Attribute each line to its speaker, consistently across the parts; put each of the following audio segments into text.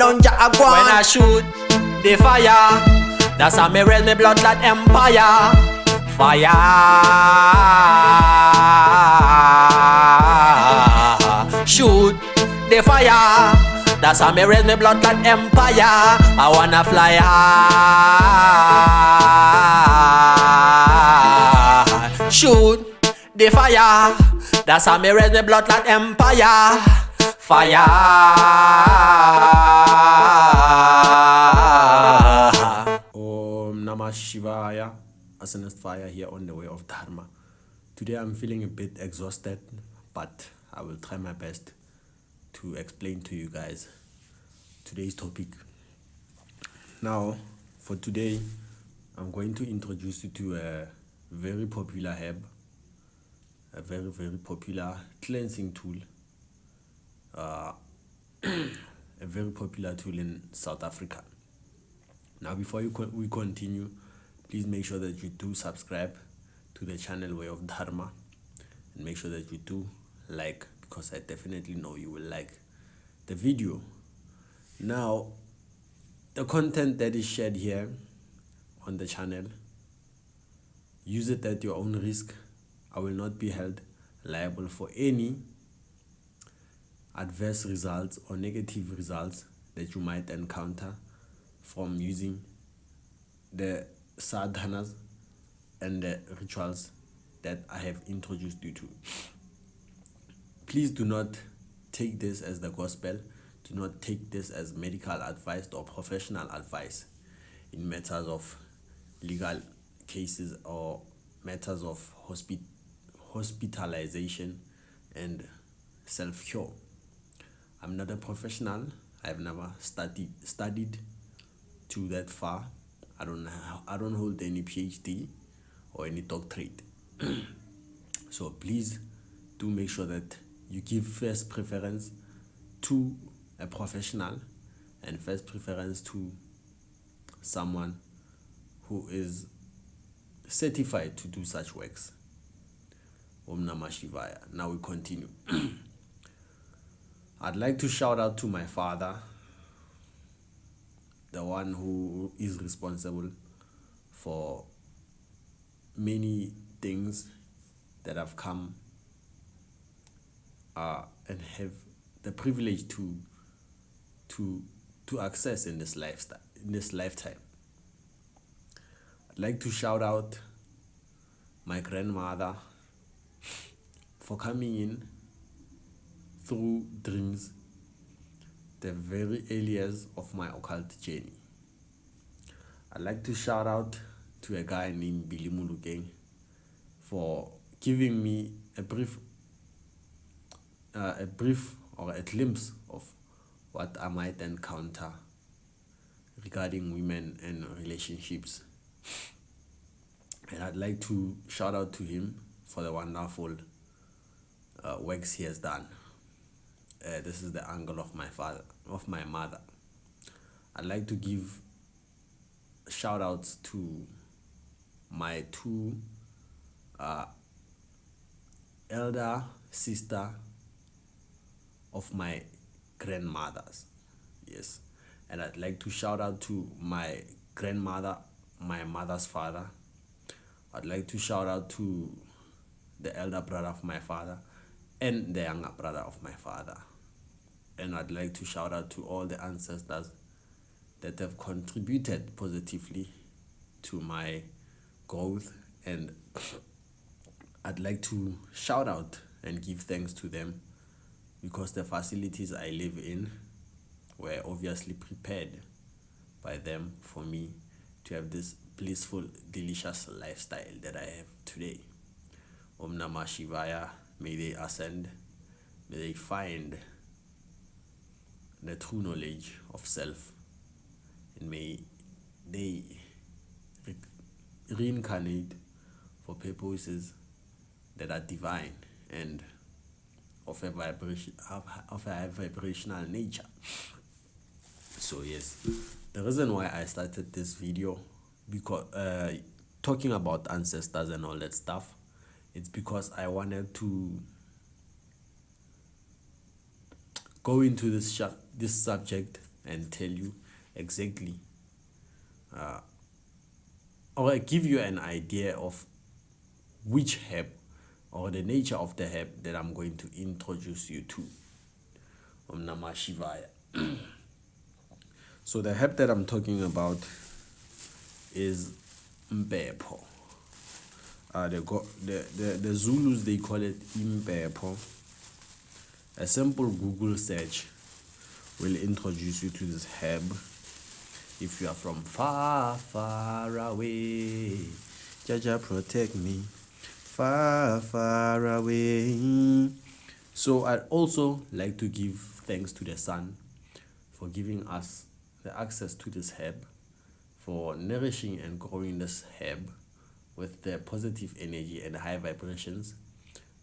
Speaker 1: down Jaguar.
Speaker 2: When I shoot the fire, that's how me raise me blood like empire. Fire. Shoot the fire, that's how me raise me blood like empire. I wanna fly high. Shoot the fire, that's how me raise me blood like empire. Fire.
Speaker 3: Om Namah Shivaya. Ancestral fire here on the way of Dharma. Today I'm feeling a bit exhausted, but I will try my best to explain to you guys today's topic. Now, for today, I'm going to introduce you to a very popular herb, a very popular cleansing tool, a very popular tool in South Africa. Now, before we continue, please make sure that you do subscribe to the channel Way of Dharma, and make sure that you do like, because I definitely know you will like the video. Now, the content that is shared here on the channel, use it at your own risk. I will not be held liable for any adverse results or negative results that you might encounter from using the sadhanas and the rituals that I have introduced you to. Please do not take this as the gospel. Do not take this as medical advice or professional advice in matters of legal cases or matters of hospitalization and self-cure. I'm not a professional. I've never studied to that far. I don't hold any PhD or any doctorate. So please do make sure that you give first preference to a professional and first preference to someone who is certified to do such works. Om Namah Shivaya. Now we continue. I'd like to shout out to my father, the one who is responsible for many things that have come and have the privilege to access in this lifetime. I'd like to shout out my grandmother for coming in through dreams the very early years of my occult journey. I'd like to shout out to a guy named Billy Mulugeng for giving me a brief or a glimpse of what I might encounter regarding women and relationships. And I'd like to shout out to him for the wonderful works he has done. This is the uncle of my mother. I'd like to give shout outs to my two elder sister of my grandmothers. Yes. And I'd like to shout out to my grandmother, my mother's father. I'd like to shout out to the elder brother of my father and the younger brother of my father. And I'd like to shout out to all the ancestors that have contributed positively to my growth. And I'd like to shout out and give thanks to them because the facilities I live in were obviously prepared by them for me to have this blissful, delicious lifestyle that I have today. Om Namah Shivaya. May they ascend. May they find the true knowledge of self. And may they reincarnate for purposes that are divine and of a vibrational nature. So yes, the reason why I started this video, because talking about ancestors and all that stuff, it's because I wanted to go into this subject and tell you exactly or give you an idea of which herb or the nature of the herb that I'm going to introduce you to. Om Namah Shivaya. So the herb that I'm talking about is Impepho. The Zulus, they call it Impepho. A simple Google search will introduce you to this herb. If you are from far, far away, Jaja protect me, far, far away. So I'd also like to give thanks to the sun for giving us the access to this herb, for nourishing and growing this herb with the positive energy and high vibrations.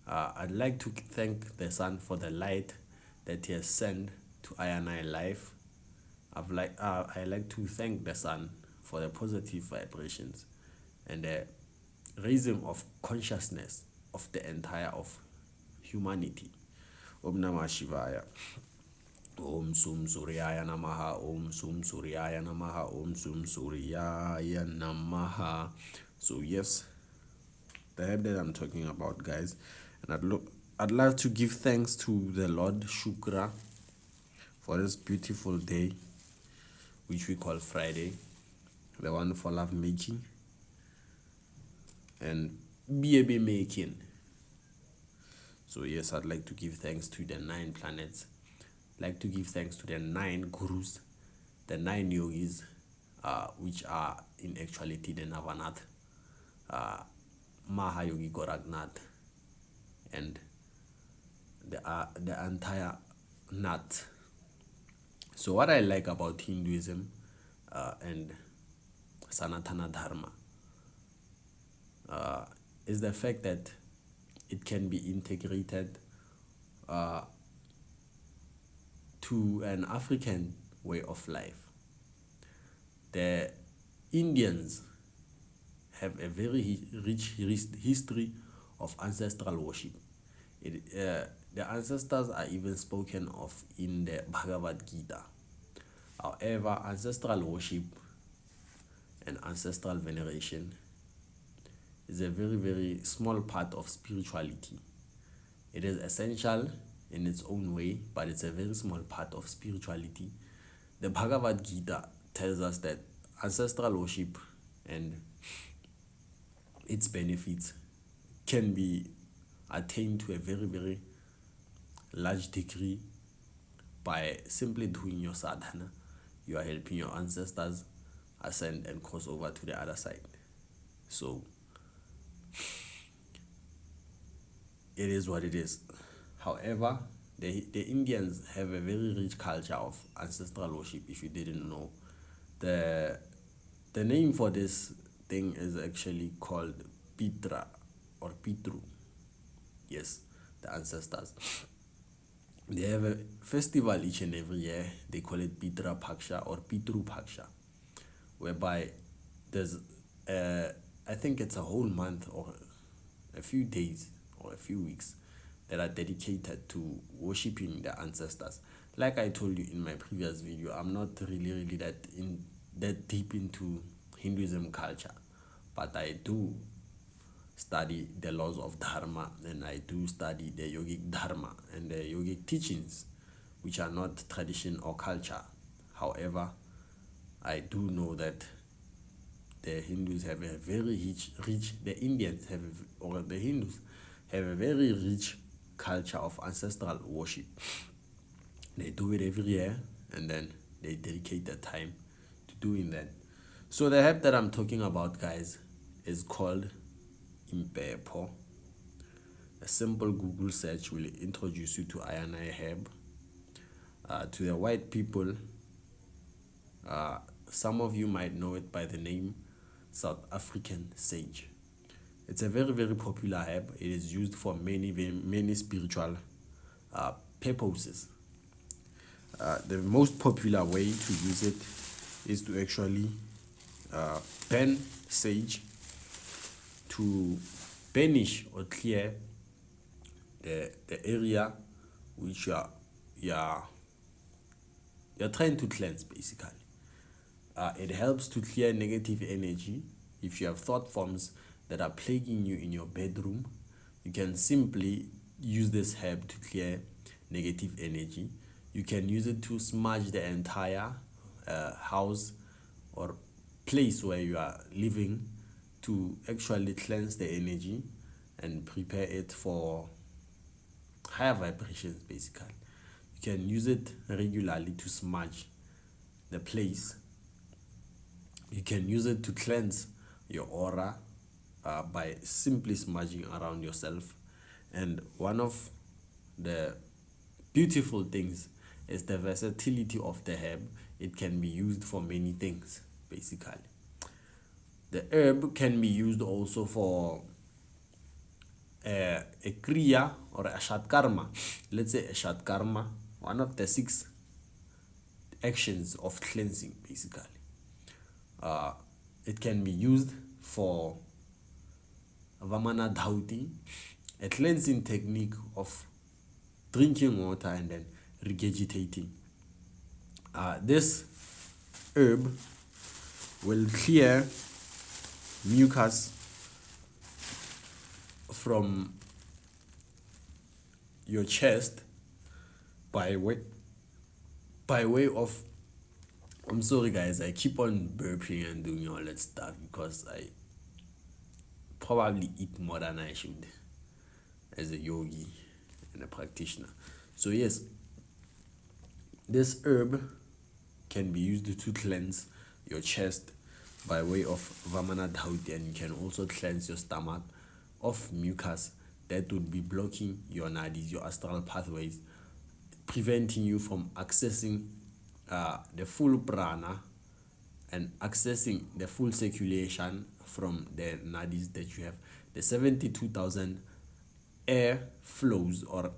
Speaker 3: I'd like to thank the sun for the light that he has sent to I and I life. I like to thank the sun for the positive vibrations and the raising of consciousness of the entire of humanity. Om Namah Shivaya. Om Sum Suryaya Namaha. Om Sum Suryaya Namaha. Om Sum Suryaya Namaha. So yes, the herb that I'm talking about, guys, and I'd love to give thanks to the Lord Shukra for this beautiful day, which we call Friday, the one for love making and baby making. So yes, I'd like to give thanks to the 9 planets. I'd like to give thanks to the 9 gurus, the 9 yogis, which are in actuality the Navanath, Mahayogi Goraknath, and the entire Nath. So what I like about Hinduism and Sanatana Dharma is the fact that it can be integrated to an African way of life. The Indians have a very rich history of ancestral worship. The ancestors are even spoken of in the Bhagavad Gita. However, ancestral worship and ancestral veneration is a very, very small part of spirituality. It is essential in its own way, but it's a very small part of spirituality. The Bhagavad Gita tells us that ancestral worship and its benefits can be attained to a very, very large degree by simply doing your sadhana. You are helping your ancestors ascend and cross over to the other side. So it is what it is. However, the Indians have a very rich culture of ancestral worship. If you didn't know, the name for this thing is actually called Pitra or Pitru. Yes, the ancestors. They have a festival each and every year. They call it Pitra Paksha or Pitru Paksha, whereby there's I think it's a whole month or a few days or a few weeks that are dedicated to worshipping the ancestors. Like I told you in my previous video, I'm not really that deep into Hinduism culture, but I do study the laws of dharma, and I do study the yogic dharma and the yogic teachings, which are not tradition or culture. However, I do know that the Hindus have a very rich the Indians have, or the Hindus have a very rich culture of ancestral worship. They do it every year, and then they dedicate their time to doing that. So the herb that I'm talking about, guys, is called Impepho. A simple Google search will introduce you to Iron-I herb. To the white people, some of you might know it by the name South African sage. It's a very, very popular herb. It is used for many spiritual purposes. The most popular way to use it is to actually burn sage to banish or clear the area which you are you're trying to cleanse basically. It helps to clear negative energy. If you have thought forms that are plaguing you in your bedroom, you can simply use this herb to clear negative energy. You can use it to smudge the entire house or place where you are living to actually cleanse the energy and prepare it for higher vibrations basically. You can use it regularly to smudge the place. You can use it to cleanse your aura by simply smudging around yourself. And one of the beautiful things is the versatility of the herb. It can be used for many things basically. The herb can be used also for a kriya or a shatkarma. Let's say a shatkarma, one of the 6 actions of cleansing basically. It can be used for Vamana Dhauti, a cleansing technique of drinking water and then regurgitating. This herb will clear mucus from your chest by way of, I'm sorry guys, I keep on burping and doing all that stuff because I probably eat more than I should as a yogi and a practitioner. So yes, this herb can be used to cleanse your chest by way of Vamana Dhauti, and you can also cleanse your stomach of mucus that would be blocking your nadis, your astral pathways, preventing you from accessing the full prana and accessing the full circulation from the nadis that you have, the 72,000 air flows or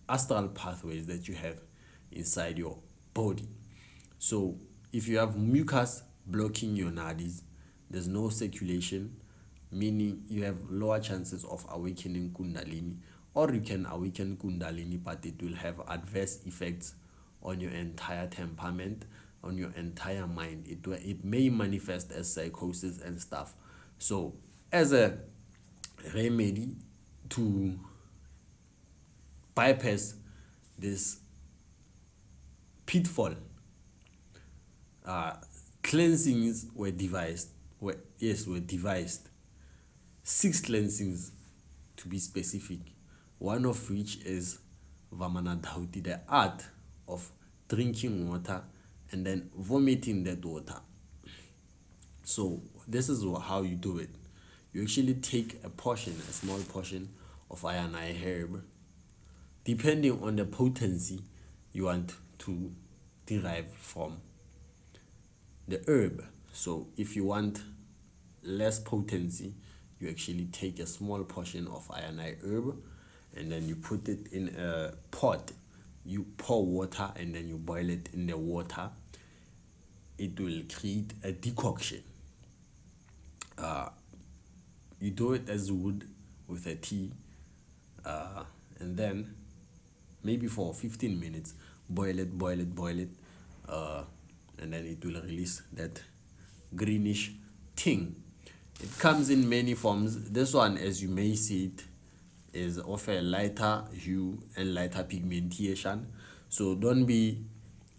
Speaker 3: astral pathways that you have inside your body. So if you have mucus blocking your nadis, there's no circulation, meaning you have lower chances of awakening kundalini, or you can awaken kundalini but it will have adverse effects on your entire temperament, on your entire mind. It may manifest as psychosis and stuff. So as a remedy to bypass this pitfall, cleansings were devised. Were devised 6 cleansings to be specific, one of which is Vamana Dhauti, the art of drinking water and then vomiting that water. So this is how you do it. You actually take a small portion of iron-eye herb, depending on the potency you want to derive from the herb. So if you want less potency, you actually take a small portion of iron-eye herb and then you put it in a pot. You pour water and then you boil it in the water. It will create a decoction. You do it as you would with a tea, and then maybe for 15 minutes, boil it, and then it will release that greenish thing. It comes in many forms. This one, as you may see it, is of a lighter hue and lighter pigmentation. So don't be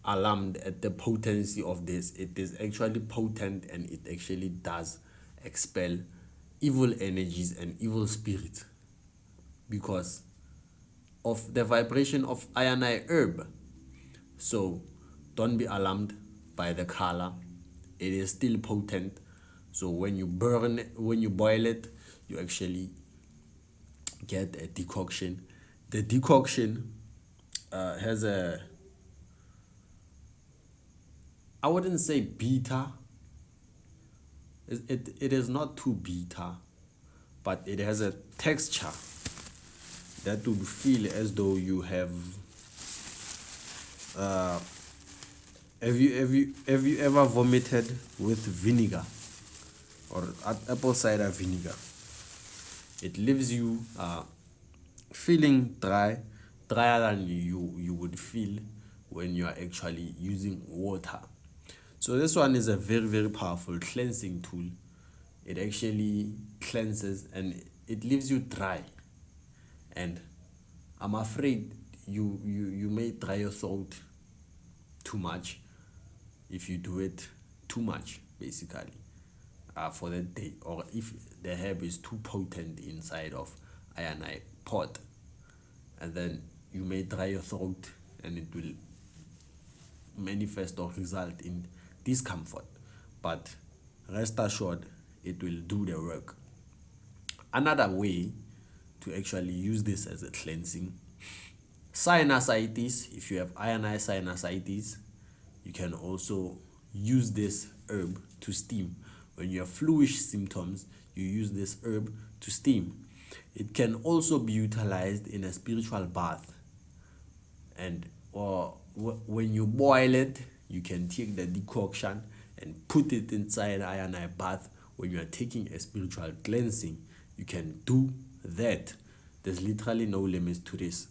Speaker 3: alarmed at the potency of this. It is actually potent and it actually does expel evil energies and evil spirits because of the vibration of iron-eye herb. So don't be alarmed by the color. It is still potent. So when you boil it, you actually get a decoction. The decoction has a, I wouldn't say bitter. It is not too bitter, but it has a texture that would feel as though you have. Have you ever vomited with vinegar or apple cider vinegar? It leaves you feeling drier than you would feel when you are actually using water. So this one is a very, very powerful cleansing tool. It actually cleanses and it leaves you dry. And I'm afraid you may dry your throat too much if you do it too much, basically, for that day, or if the herb is too potent inside of ironite pot, and then you may dry your throat and it will manifest or result in discomfort. But rest assured, it will do the work. Another way to actually use this as a cleansing, sinusitis. If you have ionized sinusitis, you can also use this herb to steam. When you have fluish symptoms, you use this herb to steam. It can also be utilized in a spiritual bath, and or when you boil it, you can take the decoction and put it inside ironite bath. When you are taking a spiritual cleansing, you can do that. There's literally no limits to this.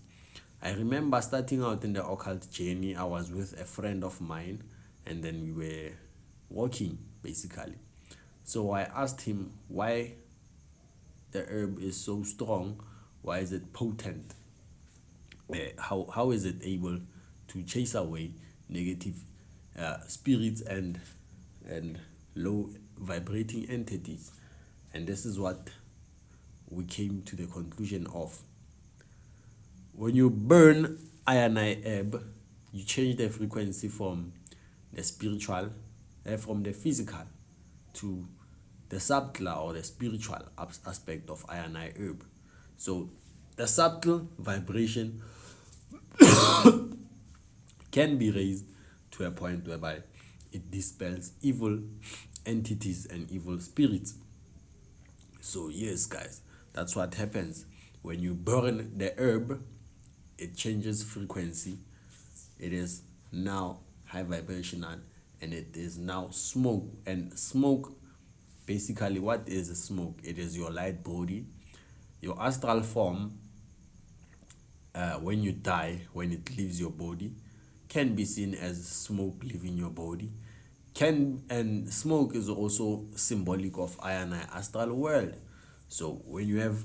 Speaker 3: I remember starting out in the occult journey, I was with a friend of mine, and then we were walking, basically. So I asked him why the herb is so strong, why is it potent? How is it able to chase away negative spirits and low vibrating entities? And this is what we came to the conclusion of. When you burn ironite herb, you change the frequency from the spiritual, from the physical to the subtler or the spiritual aspect of ironite herb. So the subtle vibration can be raised to a point whereby it dispels evil entities and evil spirits. So yes, guys, that's what happens when you burn the herb. It changes frequency. It is now high vibrational, and it is now smoke. And smoke, basically, what is smoke? It is your light body, your astral form. When you die, when it leaves your body, can be seen as smoke leaving your body. And smoke is also symbolic of ionite astral world. So when you have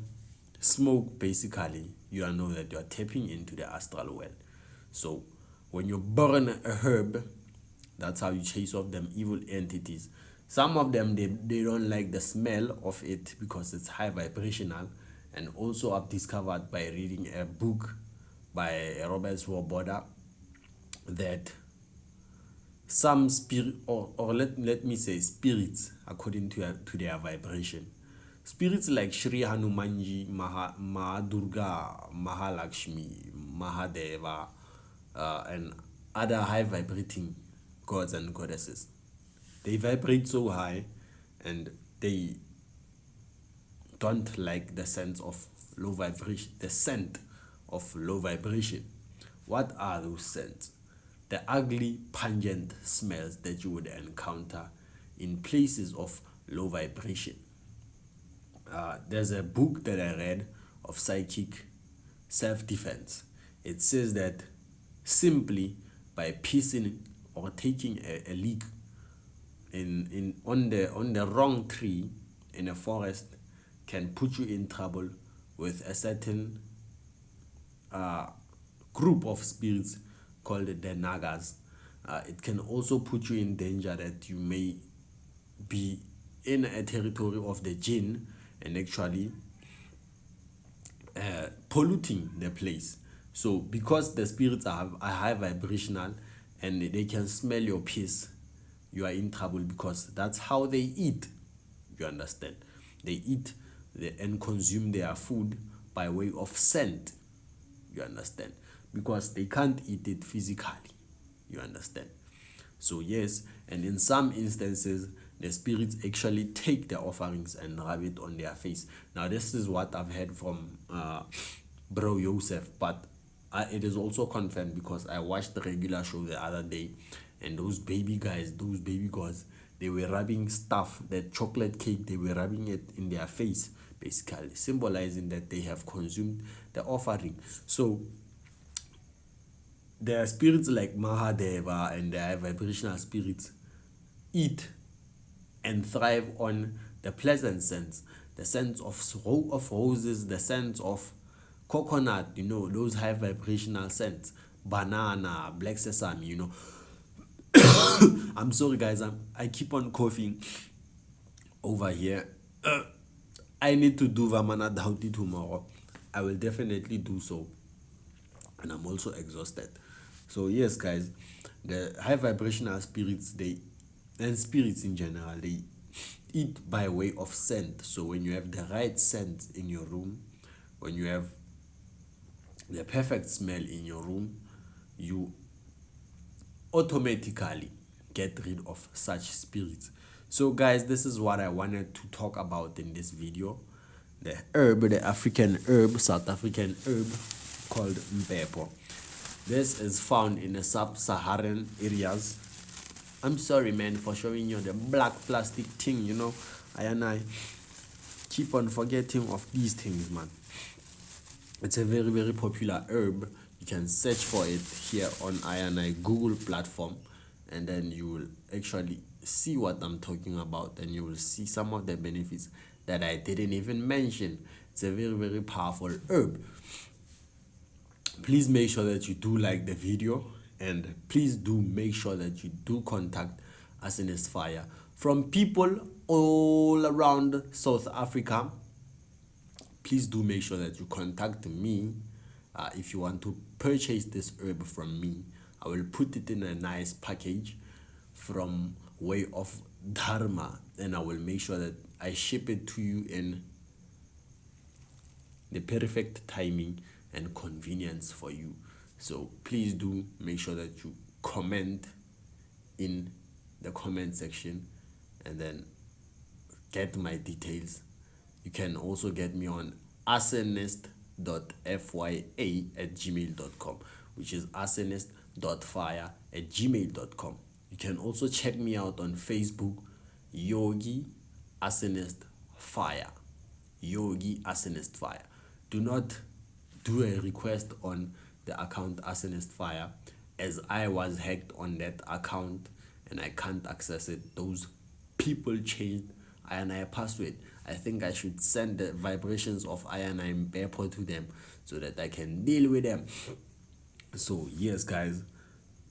Speaker 3: smoke, basically, you know that you are tapping into the astral world. So when you burn a herb, that's how you chase off them evil entities. Some of them, they don't like the smell of it because it's high vibrational. And also I've discovered by reading a book by Robert Swoboda that some spirit, or let me say spirits, according to their vibration, spirits like Shri Hanumanji, Mahadurga, Mahalakshmi, Mahadeva, and other high vibrating gods and goddesses, they vibrate so high, and they don't like the sense of low vibration, the scent of low vibration. What are those scents? The ugly, pungent smells that you would encounter in places of low vibration. There's a book that I read of psychic self-defense. It says that simply by pissing or taking a leak on the wrong tree in a forest can put you in trouble with a certain group of spirits called the Nagas. It can also put you in danger that you may be in a territory of the jinn and actually polluting the place. So because the spirits are high vibrational and they can smell your piss, you are in trouble, because that's how they eat. You understand? They eat and consume their food by way of scent. You understand? Because they can't eat it physically. You understand? So yes, and in some instances, the spirits actually take the offerings and rub it on their face. Now, this is what I've heard from Bro Yosef, but it is also confirmed because I watched the regular show the other day, and those baby guys, those baby gods, they were rubbing stuff, that chocolate cake, they were rubbing it in their face, basically, symbolizing that they have consumed the offering. So there are spirits like Mahadeva and the high vibrational spirits eat and thrive on the pleasant scents, the scents of roses, the scents of coconut, you know, those high vibrational scents, banana, black sesame, you know. I'm sorry guys, I keep on coughing over here. I need to do Vamana Dauti tomorrow. I will definitely do so. And I'm also exhausted. So yes guys, the high vibrational spirits, they and spirits in general, they eat by way of scent. So when you have the right scent in your room, when you have the perfect smell in your room, you automatically get rid of such spirits. So guys, this is what I wanted to talk about in this video. The herb, the African herb, South African herb called Impepho. This is found in the sub-Saharan areas. I'm sorry man for showing you the black plastic thing, you know. I keep on forgetting of these things, man. It's a very, very popular herb. You can search for it here on I Google platform, and then you will actually see what I'm talking about, and you will see some of the benefits that I didn't even mention. It's a very, very powerful herb. Please make sure that you do like the video, and please do make sure that you do contact Ancestral Fire from people all around South Africa. Please do make sure that you contact me if you want to purchase this herb from me. I will put it in a nice package from way of Dharma, and I will make sure that I ship it to you in the perfect timing and convenience for you. So please do make sure that you comment in the comment section and then get my details. You can also get me on arsonist.fya@gmail.com, which is arsonist.fire@gmail.com. You can also check me out on Facebook, Yogi Arsonist Fire. Yogi Arsonist Fire. Do not do a request on the account Arsonist Fire, as I was hacked on that account and I can't access it. Those people changed I password. I think I should send the vibrations of Impepho to them so that I can deal with them. So yes guys,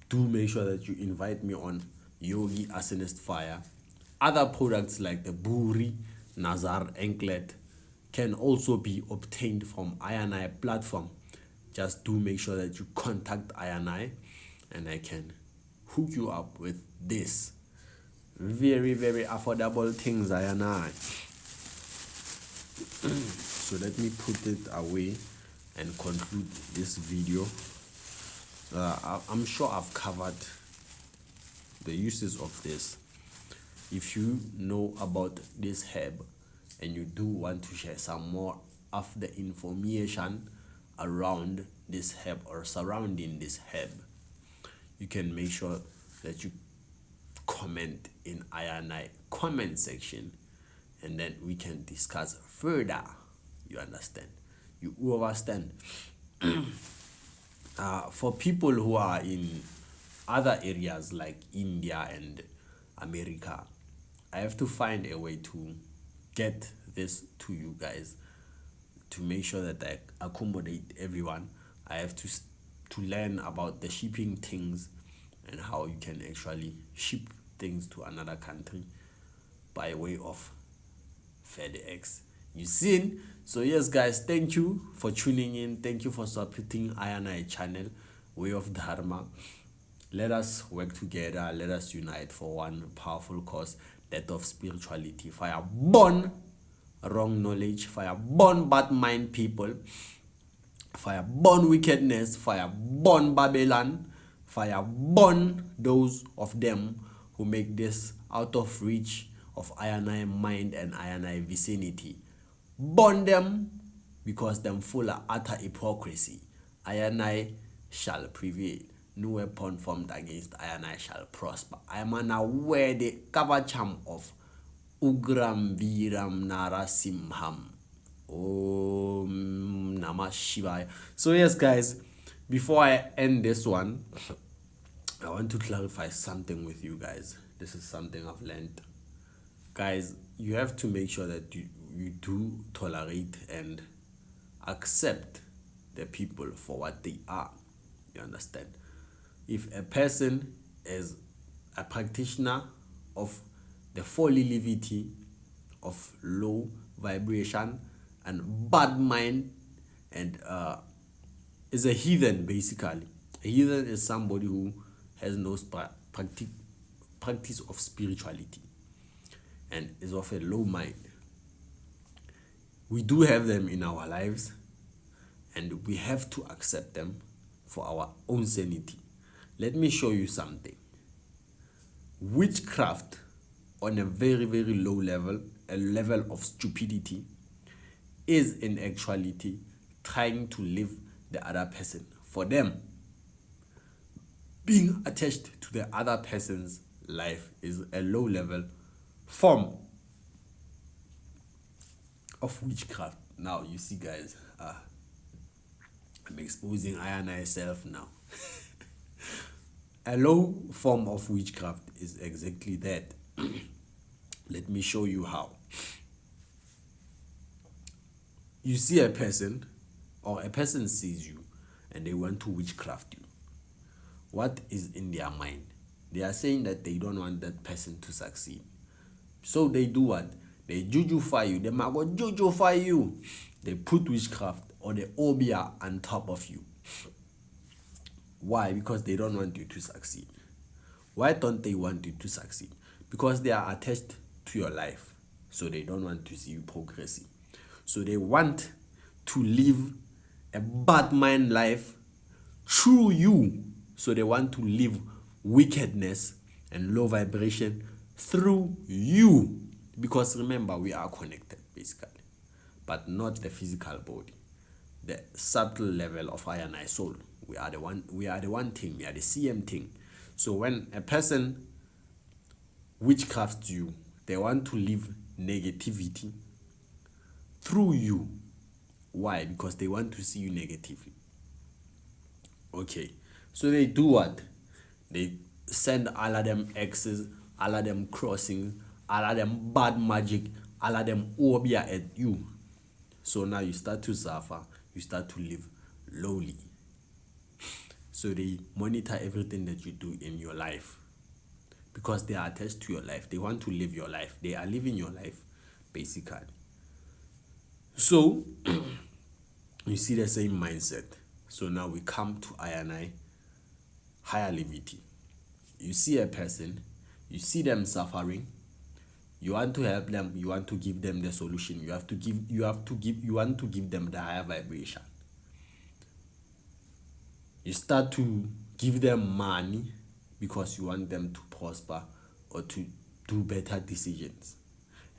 Speaker 3: do make sure that you invite me on Yogi Arsonist Fire. Other products like the Buri Nazar Anklet can also be obtained from I platform. Just do make sure that you contact I and I can hook you up with this very, very affordable things I. So let me put it away and conclude this video. I'm sure I've covered the uses of this. If you know about this herb and you do want to share some more of the information around this herb or surrounding this herb, you can make sure that you comment in I comment section, and then we can discuss further. You understand? You understand? For people who are in other areas like India and America, I have to find a way to get this to you guys to make sure that I accommodate everyone. I have to learn about the shipping things and how you can actually ship things to another country by way of FedEx. You seen? So yes guys, thank you for tuning in. Thank you for supporting I channel, Way of Dharma. Let us work together. Let us unite for one powerful cause, that of spirituality. Fire burn wrong knowledge. Fire burn bad mind people. Fire burn wickedness. Fire burn Babylon. Fire burn those of them who make this out of reach of I mind and I vicinity. Burn them, because them full of utter hypocrisy. I shall prevail. No weapon formed against I shall prosper. I am unaware the kavacham of Ugram Viram Narasimham. Om Namah Shivaya. So yes guys, before I end this one, I want to clarify something with you guys. This is something I've learned. Guys, you have to make sure that you do tolerate and accept the people for what they are. You understand? If a person is a practitioner of the folly levity, of low vibration and bad mind, and is a heathen basically. A heathen is somebody who has no practice of spirituality and is of a low mind. We do have them in our lives and we have to accept them for our own sanity. Let me show you something. Witchcraft on a very, very low level, a level of stupidity, is in actuality trying to live the other person for them. Being attached to the other person's life is a low level form of witchcraft. Now you see guys, I'm exposing I and I self now. A low form of witchcraft is exactly that. Let me show you how. You see a person, or a person sees you and they want to witchcraft you. What is in their mind? They are saying that they don't want that person to succeed. So they do what? They jujufy you. They might go jujufy you. They put witchcraft or the obia on top of you. Why? Because they don't want you to succeed. Why don't they want you to succeed? Because they are attached to your life. So they don't want to see you progressing. So they want to live a bad mind life through you. So they want to live wickedness and low vibration through you. Because remember, we are connected basically, but not the physical body. The subtle level of I and I soul. We are the one thing, we are the CM thing. So when a person witchcrafts you, they want to live negativity through you. Why? Because they want to see you negatively. Okay, so they do what? They send all of them X's, all of them crossings, all of them bad magic, all of them obia at you. So now you start to suffer, you start to live lowly. So they monitor everything that you do in your life because they are attached to your life. They want to live your life. They are living your life basically. So you see the same mindset. So now we come to I and I, higher levity. You see a person, you see them suffering, you want to help them, you want to give them the solution, you want to give them the higher vibration. You start to give them money because you want them to prosper or to do better decisions.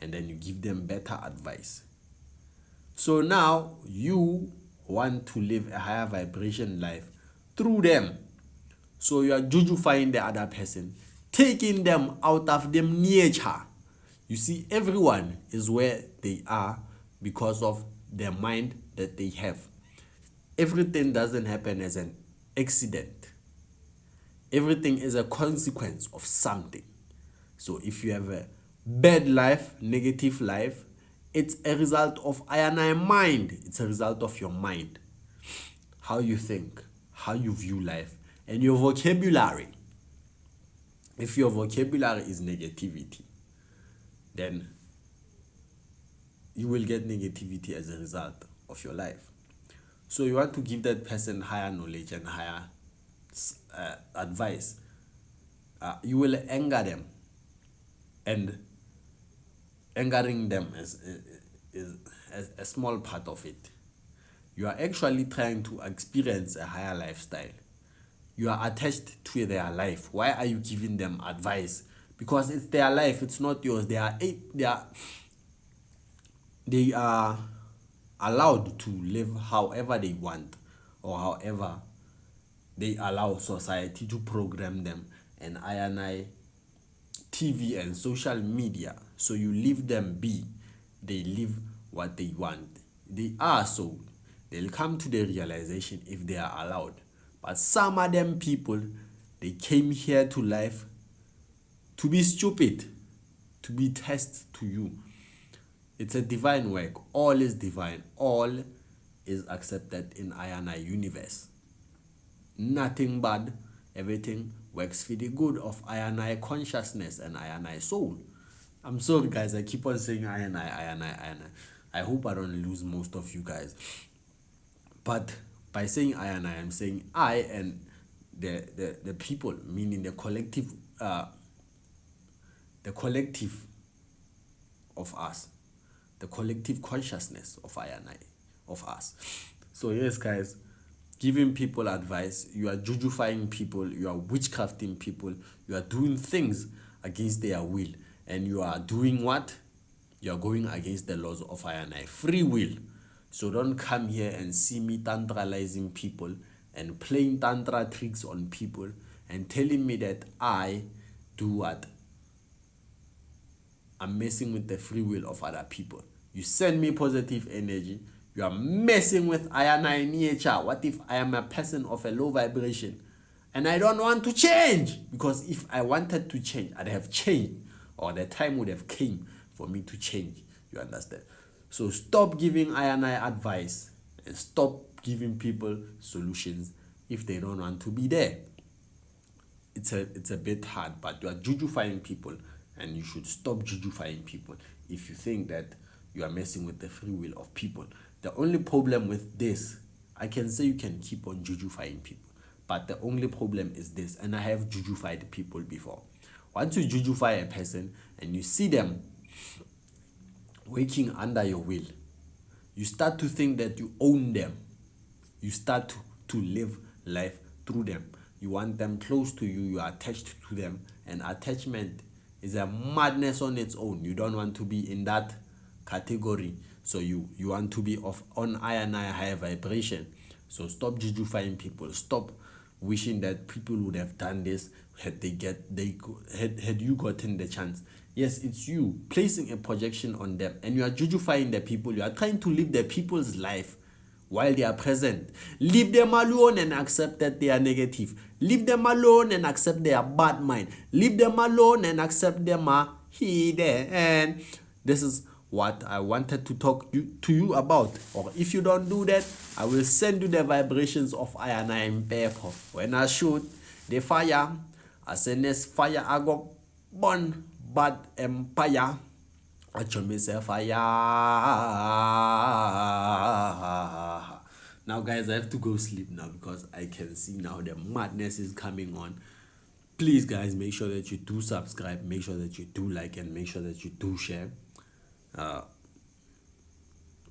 Speaker 3: And then you give them better advice. So now you want to live a higher vibration life through them. So you are jujufying the other person, taking them out of them nature. You see, everyone is where they are because of their mind that they have. Everything doesn't happen as an accident. Everything is a consequence of something. So if you have a bad life, negative life, it's a result of I and I mind. It's a result of your mind. How you think, how you view life, and your vocabulary. If your vocabulary is negativity, then you will get negativity as a result of your life. So you want to give that person higher knowledge and higher advice. You will anger them, and angering them is a small part of it. You are actually trying to experience a higher lifestyle. You are attached to their life. Why are you giving them advice? Because it's their life, it's not yours. They are allowed to live however they want, or however they allow society to program them, and I TV and social media. So you leave them be. They live what they want. They are so. They'll come to the realization if they are allowed. But some of them people, they came here to life to be stupid, to be test to you. It's a divine work. All is divine. All is accepted in I and I universe. Nothing bad. Everything works for the good of I and I consciousness and I and I soul. I'm sorry, guys. I keep on saying I and I, I and I, I and I. I hope I don't lose most of you guys. But by saying I and I, I'm saying I and the people, meaning the collective of us, the collective consciousness of I and I, of us. So yes, guys, giving people advice, you are jujufying people, you are witchcrafting people, you are doing things against their will, and you are doing what? You are going against the laws of I and I, free will. So don't come here and see me tantralizing people and playing tantra tricks on people and telling me that I do what? I'm messing with the free will of other people. You send me positive energy, you are messing with I and I nature. What if I am a person of a low vibration and I don't want to change? Because if I wanted to change, I'd have changed, or the time would have came for me to change. You understand? So stop giving I and I advice and stop giving people solutions if they don't want to be there. It's a bit hard, but you are jujufying people, and you should stop jujufying people if you think that you are messing with the free will of people. The only problem with this, I can say you can keep on jujufying people, but the only problem is this, and I have jujufied people before. Once you jujufy a person and you see them working under your will, you start to think that you own them. You start to live life through them. You want them close to you, you are attached to them, and attachment is a madness on its own. You don't want to be in that category. So you want to be on I and I higher vibration. So stop jujufying people. Stop wishing that people would have done this had you gotten the chance. Yes, it's you placing a projection on them, and you are jujufying the people. You are trying to live the people's life while they are present. Leave them alone and accept that they are negative. Leave them alone and accept their bad mind. Leave them alone and accept them are hidden. And this is what I wanted to talk to you about. Or if you don't do that, I will send you the vibrations of I and I Impepho. When I shoot the fire, I send this fire, I go burn bad empire. I show myself fire. Now guys, I have to go sleep now because I can see now the madness is coming on. Please guys, make sure that you do subscribe, make sure that you do like, and make sure that you do share.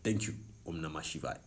Speaker 3: Thank you. Om Namah Shivaya.